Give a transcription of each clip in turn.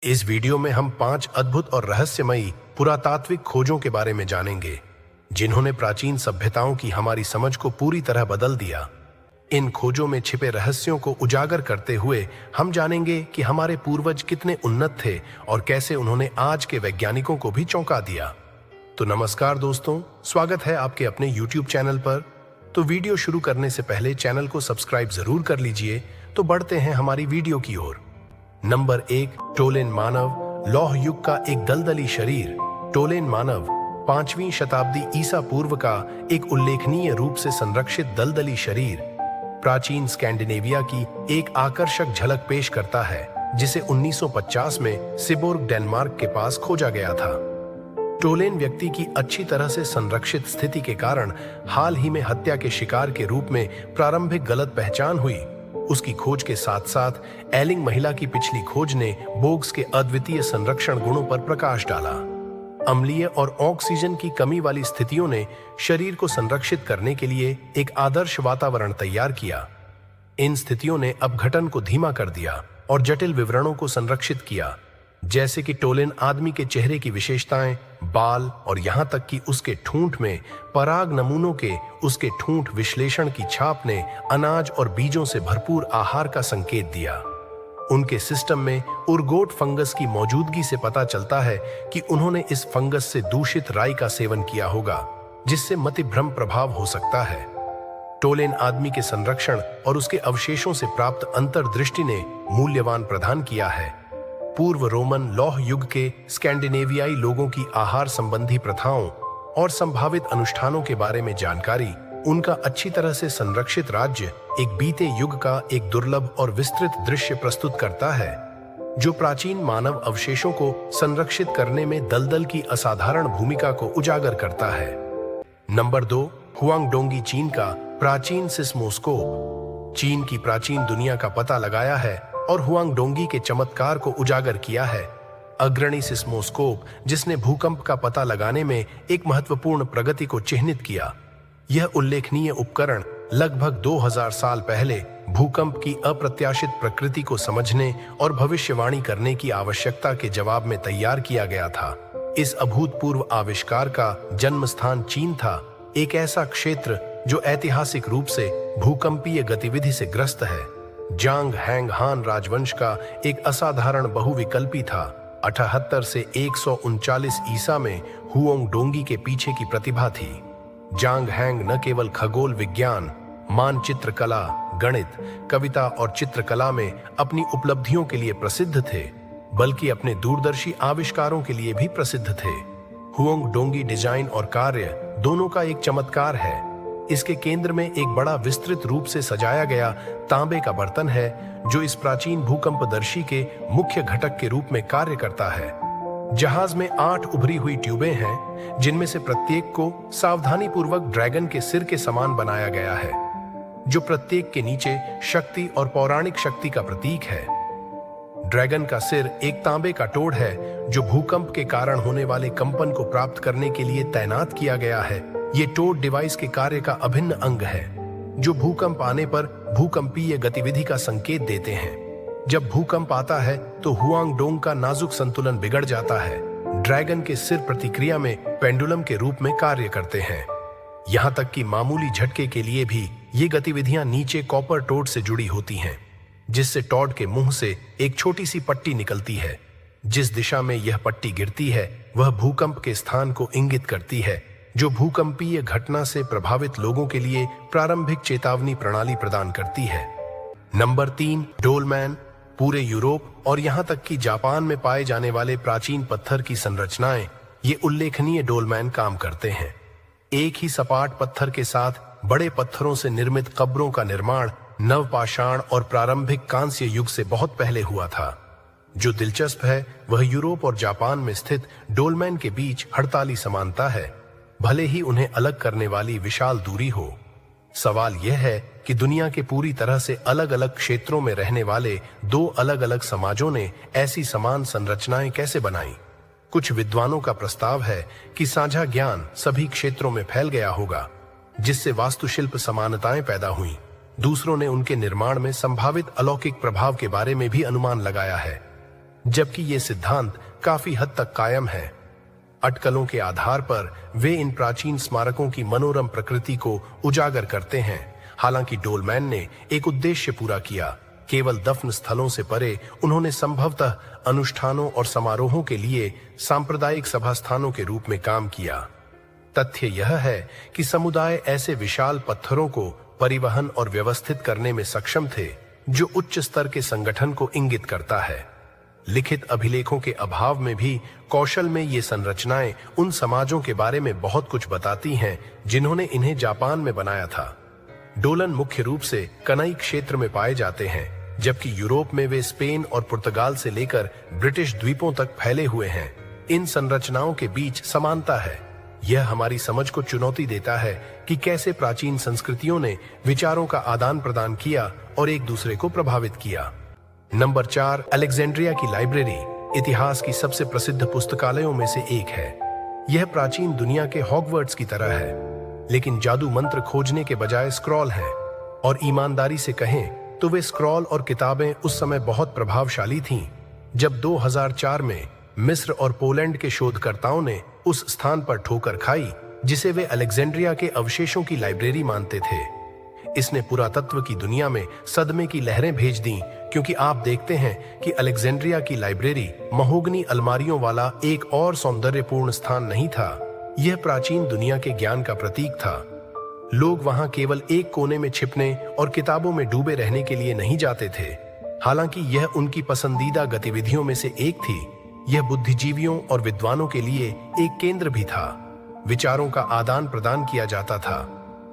इस वीडियो में हम 5 अद्भुत और रहस्यमयी पुरातात्विक खोजों के बारे में जानेंगे, जिन्होंने प्राचीन सभ्यताओं की हमारी समझ को पूरी तरह बदल दिया। इन खोजों में छिपे रहस्यों को उजागर करते हुए हम जानेंगे कि हमारे पूर्वज कितने उन्नत थे और कैसे उन्होंने आज के वैज्ञानिकों को भी चौंका दिया। तो नमस्कार दोस्तों, स्वागत है आपके अपने YouTube चैनल पर। तो वीडियो शुरू करने से पहले चैनल को सब्सक्राइब जरूर कर लीजिए। तो बढ़ते हैं हमारी वीडियो की ओर। नंबर 1, टोलेन मानव, लौह युग का एक दलदली शरीर। टोलेन मानव 5वीं शताब्दी ईसा पूर्व का एक उल्लेखनीय रूप से संरक्षित दलदली शरीर प्राचीन स्कैंडिनेविया की एक आकर्षक झलक पेश करता है, जिसे 1950 में सिबोर्ग, डेनमार्क के पास खोजा गया था। टोलेन व्यक्ति की अच्छी तरह से संरक्षित स्थिति के कारण हाल ही में हत्या के शिकार के रूप में प्रारंभिक गलत पहचान हुई। उसकी खोज के साथ साथ एलिंग महिला की पिछली खोज ने बोग्स के अद्वितीय संरक्षण गुणों पर प्रकाश डाला। अम्लीय और ऑक्सीजन की कमी वाली स्थितियों ने शरीर को संरक्षित करने के लिए एक आदर्श वातावरण तैयार किया। इन स्थितियों ने अपघटन को धीमा कर दिया और जटिल विवरणों को संरक्षित किया, जैसे कि टोलेन आदमी के चेहरे की विशेषताएं, बाल और यहां तक कि उसके ठूंठ में पराग नमूनों के उसके ठूंठ विश्लेषण की छाप ने अनाज और बीजों से भरपूर आहार का संकेत दिया। उनके सिस्टम में उर्गोट फंगस की मौजूदगी से पता चलता है कि उन्होंने इस फंगस से दूषित राई का सेवन किया होगा, जिससे मतिभ्रम प्रभाव हो सकता है। टोलेन आदमी के संरक्षण और उसके अवशेषों से प्राप्त अंतर्दृष्टि ने मूल्यवान प्रदान किया है। पूर्व रोमन लौह युग के स्कैंडिनेवियाई लोगों की आहार संबंधी प्रथाओं और संभावित अनुष्ठानों के बारे में जानकारी उनका अच्छी तरह से संरक्षित राज्य एक बीते युग का एक दुर्लभ और विस्तृत दृश्य प्रस्तुत करता है, जो प्राचीन मानव अवशेषों को संरक्षित करने में दलदल की असाधारण भूमिका को उजागर करता है। नंबर 2, हुआंगडोंगी चीन का प्राचीन सिस्मोस्कोप। चीन की प्राचीन दुनिया का पता लगाया है और हुआंगडोंगी के चमत्कार को उजागर किया है। अग्रणी सिस्मोस्कोप, जिसने भूकंप का पता लगाने में एक महत्वपूर्ण प्रगति को चिह्नित किया। यह उल्लेखनीय उपकरण लगभग 2000 साल पहले भूकंप की अप्रत्याशित प्रकृति को समझने और भविष्यवाणी करने की आवश्यकता के जवाब में तैयार किया गया था। इस अभूतपूर्व आविष्कार का जन्म स्थान चीन था, एक ऐसा क्षेत्र जो ऐतिहासिक रूप से भूकंपीय गतिविधि से ग्रस्त है। जांग हैंग हान राजवंश का एक असाधारण बहुविकल्पी था। 78 से 139 ईसा में हुआंगडोंगी के पीछे की प्रतिभा थी। जांग हैंग न केवल खगोल विज्ञान, मानचित्र कला, गणित, कविता और चित्रकला में अपनी उपलब्धियों के लिए प्रसिद्ध थे, बल्कि अपने दूरदर्शी आविष्कारों के लिए भी प्रसिद्ध थे। हुआंगडोंगी डिजाइन और कार्य दोनों का एक चमत्कार है। इसके केंद्र में एक बड़ा विस्तृत रूप से सजाया गया तांबे का बर्तन है, जो इस प्राचीन भूकंपदर्शी के मुख्य घटक के रूप में कार्य करता है। जहाज में 8 उभरी हुई ट्यूबें हैं, जिनमें से प्रत्येक को सावधानीपूर्वक ड्रैगन के सिर के समान बनाया गया है, जो प्रत्येक के नीचे शक्ति और पौराणिक शक्ति का प्रतीक है। ड्रैगन का सिर एक तांबे का टोड़ है, जो भूकंप के कारण होने वाले कंपन को प्राप्त करने के लिए तैनात किया गया है। ये टोड डिवाइस के कार्य का अभिन्न अंग है, जो भूकंप आने पर भूकंपीय गतिविधि का संकेत देते हैं। जब भूकंप आता है तो हुआंगडोंग का नाजुक संतुलन बिगड़ जाता है। ड्रैगन के सिर प्रतिक्रिया में पेंडुलम के रूप में कार्य करते हैं। यहां तक कि मामूली झटके के लिए भी ये गतिविधियां नीचे कॉपर टोड से जुड़ी होती हैं, जिससे टॉड के मुंह से एक छोटी सी पट्टी निकलती है। जिस दिशा में यह पट्टी गिरती है, वह भूकंप के स्थान को इंगित करती है, जो भूकंपीय घटना से प्रभावित लोगों के लिए प्रारंभिक चेतावनी प्रणाली प्रदान करती है। नंबर 3, डोलमैन। पूरे यूरोप और यहां तक कि जापान में पाए जाने वाले प्राचीन पत्थर की संरचनाएं ये उल्लेखनीय डोलमैन काम करते हैं। एक ही सपाट पत्थर के साथ बड़े पत्थरों से निर्मित कब्रों का निर्माण नवपाषाण और प्रारंभिक कांस्य युग से बहुत पहले हुआ था। जो दिलचस्प है, वह यूरोप और जापान में स्थित डोलमैन के बीच हड़ताली समानता है, भले ही उन्हें अलग करने वाली विशाल दूरी हो। सवाल यह है कि दुनिया के पूरी तरह से अलग अलग क्षेत्रों में रहने वाले 2 अलग अलग समाजों ने ऐसी समान संरचनाएं कैसे बनाई। कुछ विद्वानों का प्रस्ताव है कि साझा ज्ञान सभी क्षेत्रों में फैल गया होगा, जिससे वास्तुशिल्प समानताएं पैदा हुई। दूसरों ने उनके निर्माण में संभावित अलौकिक प्रभाव के बारे में भी अनुमान लगाया है। जबकि ये सिद्धांत काफी हद तक कायम है। अटकलों के आधार पर वे इन प्राचीन स्मारकों की मनोरम प्रकृति को उजागर करते हैं। हालांकि डोलमैन ने एक उद्देश्य पूरा किया। केवल दफन स्थलों से परे उन्होंने संभवतः अनुष्ठानों और समारोहों के लिए सांप्रदायिक सभा स्थानों के रूप में काम किया। तथ्य यह है कि समुदाय ऐसे विशाल पत्थरों को परिवहन और व्यवस्थित करने में सक्षम थे, जो उच्च स्तर के संगठन को इंगित करता है। लिखित अभिलेखों के अभाव में भी कौशल में ये संरचनाएं उन समाजों के बारे में बहुत कुछ बताती हैं जिन्होंने इन्हें जापान में बनाया था। डोलन मुख्य रूप से कनाई क्षेत्र में पाए जाते हैं, जबकि यूरोप में वे स्पेन और पुर्तगाल से लेकर ब्रिटिश द्वीपों तक फैले हुए हैं। इन संरचनाओं के बीच समानता है। यह हमारी समझ को चुनौती देता है कि कैसे प्राचीन संस्कृतियों ने विचारों का आदान प्रदान किया और एक दूसरे को प्रभावित किया। नंबर 4, अलेक्जेंड्रिया की लाइब्रेरी इतिहास की सबसे प्रसिद्ध पुस्तकालयों में से एक है। यह प्राचीन दुनिया के हॉगवर्ट्स की तरह है, लेकिन जादू मंत्र खोजने के बजाय स्क्रॉल है। और ईमानदारी से कहें तो वे स्क्रॉल और किताबें उस समय बहुत प्रभावशाली थीं। जब 2004 में मिस्र और पोलैंड के शोधकर्ताओं ने उस स्थान पर ठोकर खाई जिसे वे अलेक्जेंड्रिया के अवशेषों की लाइब्रेरी मानते थे, इसने पुरातत्व की दुनिया में सदमे की लहरें भेज दी, क्योंकि आप देखते हैं कि अलेक्जेंड्रिया की लाइब्रेरी महोगनी अलमारियों वाला एक और सौंदर्यपूर्ण स्थान नहीं था। यह प्राचीन दुनिया के ज्ञान का प्रतीक था। लोग वहां केवल एक कोने में छिपने और किताबों में डूबे रहने के लिए नहीं जाते थे। हालांकि यह उनकी पसंदीदा गतिविधियों में से एक थी। यह बुद्धिजीवियों और विद्वानों के लिए एक केंद्र भी था। विचारों का आदान प्रदान किया जाता था,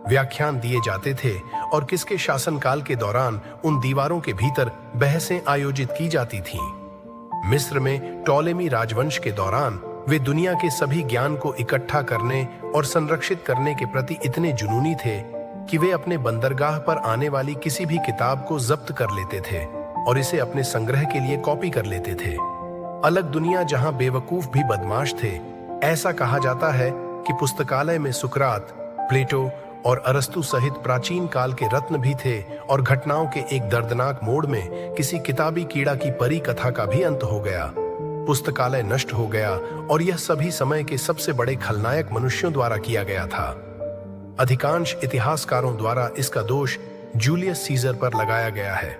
व्याख्यान दिए जाते थे और किसके शासनकाल के दौरान उन दीवारों के भीतर बहसें आयोजित की जाती थीं। मिस्र में टॉलेमी राजवंश के दौरान वे दुनिया के सभी ज्ञान को इकट्ठा करने और संरक्षित करने के प्रति इतने जुनूनी थे कि वे अपने बंदरगाह पर आने वाली किसी भी किताब को जब्त कर लेते थे और इसे अपने संग्रह के लिए कॉपी कर लेते थे। अलग दुनिया जहां बेवकूफ भी बदमाश थे। ऐसा कहा जाता है कि पुस्तकालय में सुकरात, प्लेटो और अरस्तु सहित प्राचीन काल के रत्न भी थे और घटनाओं के एक दर्दनाक मोड़ में किसी किताबी कीड़ा की परी कथा का भी अंत हो गया। पुस्तकालय नष्ट हो गया और यह सभी समय के सबसे बड़े खलनायक मनुष्यों द्वारा किया गया था। अधिकांश इतिहासकारों द्वारा इसका दोष जूलियस सीजर पर लगाया गया है।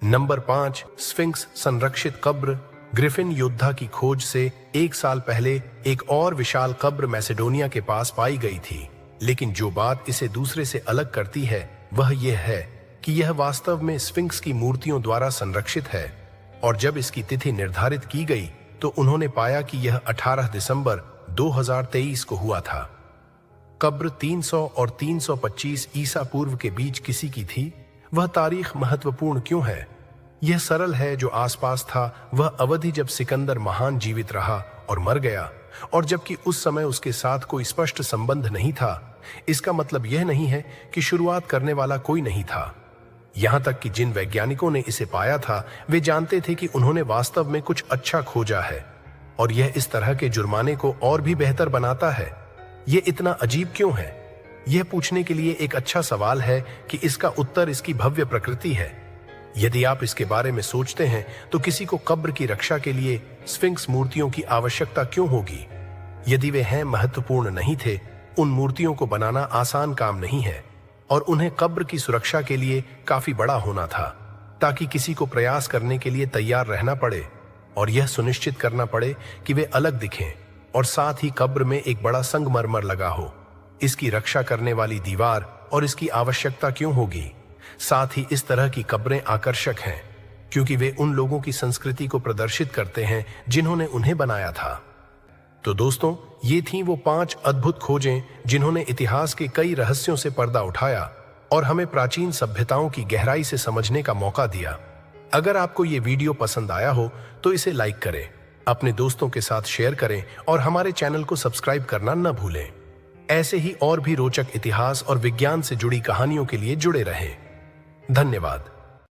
नंबर 5, स्फिंक्स संरक्षित कब्र। ग्रिफिन योद्धा की खोज से 1 साल पहले एक और विशाल कब्र मैसेडोनिया के पास पाई गई थी, लेकिन जो बात इसे दूसरे से अलग करती है वह यह है कि यह वास्तव में स्फिंक्स की मूर्तियों द्वारा संरक्षित है। और जब इसकी तिथि निर्धारित की गई तो उन्होंने पाया कि यह 18 दिसंबर 2023 को हुआ था। कब्र 300 और 325 ईसा पूर्व के बीच किसी की थी। वह तारीख महत्वपूर्ण क्यों है? यह सरल है। जो आसपास था वह अवधि जब सिकंदर महान जीवित रहा और मर गया, और जबकि उस समय उसके साथ कोई स्पष्ट संबंध नहीं था। इसका मतलब यह नहीं है कि शुरुआत करने वाला कोई नहीं था। यहां तक कि जिन वैज्ञानिकों ने इसे पाया था वे जानते थे कि उन्होंने वास्तव में कुछ अच्छा खोजा है, और यह इस तरह के जुर्माने को और भी बेहतर बनाता है। यह इतना अजीब क्यों है? यह पूछने के लिए एक अच्छा सवाल है कि इसका उत्तर इसकी भव्य प्रकृति है। यदि आप इसके बारे में सोचते हैं तो किसी को कब्र की रक्षा के लिए स्फिंक्स मूर्तियों की आवश्यकता क्यों होगी? यदि वे हैं महत्वपूर्ण नहीं थे, उन मूर्तियों को बनाना आसान काम नहीं है, और उन्हें कब्र की सुरक्षा के लिए काफी बड़ा होना था, ताकि किसी को प्रयास करने के लिए तैयार रहना पड़े और यह सुनिश्चित करना पड़े कि वे अलग दिखें, और साथ ही कब्र में एक बड़ा संगमरमर लगा हो। इसकी रक्षा करने वाली दीवार और इसकी आवश्यकता क्यों होगी? साथ ही इस तरह की कब्रें आकर्षक हैं क्योंकि वे उन लोगों की संस्कृति को प्रदर्शित करते हैं जिन्होंने उन्हें बनाया था। तो दोस्तों, ये थीं वो 5 अद्भुत खोजें जिन्होंने इतिहास के कई रहस्यों से पर्दा उठाया और हमें प्राचीन सभ्यताओं की गहराई से समझने का मौका दिया। अगर आपको ये वीडियो पसंद आया हो तो इसे लाइक करें, अपने दोस्तों के साथ शेयर करें और हमारे चैनल को सब्सक्राइब करना न भूलें। ऐसे ही और भी रोचक इतिहास और विज्ञान से जुड़ी कहानियों के लिए जुड़े रहें। धन्यवाद।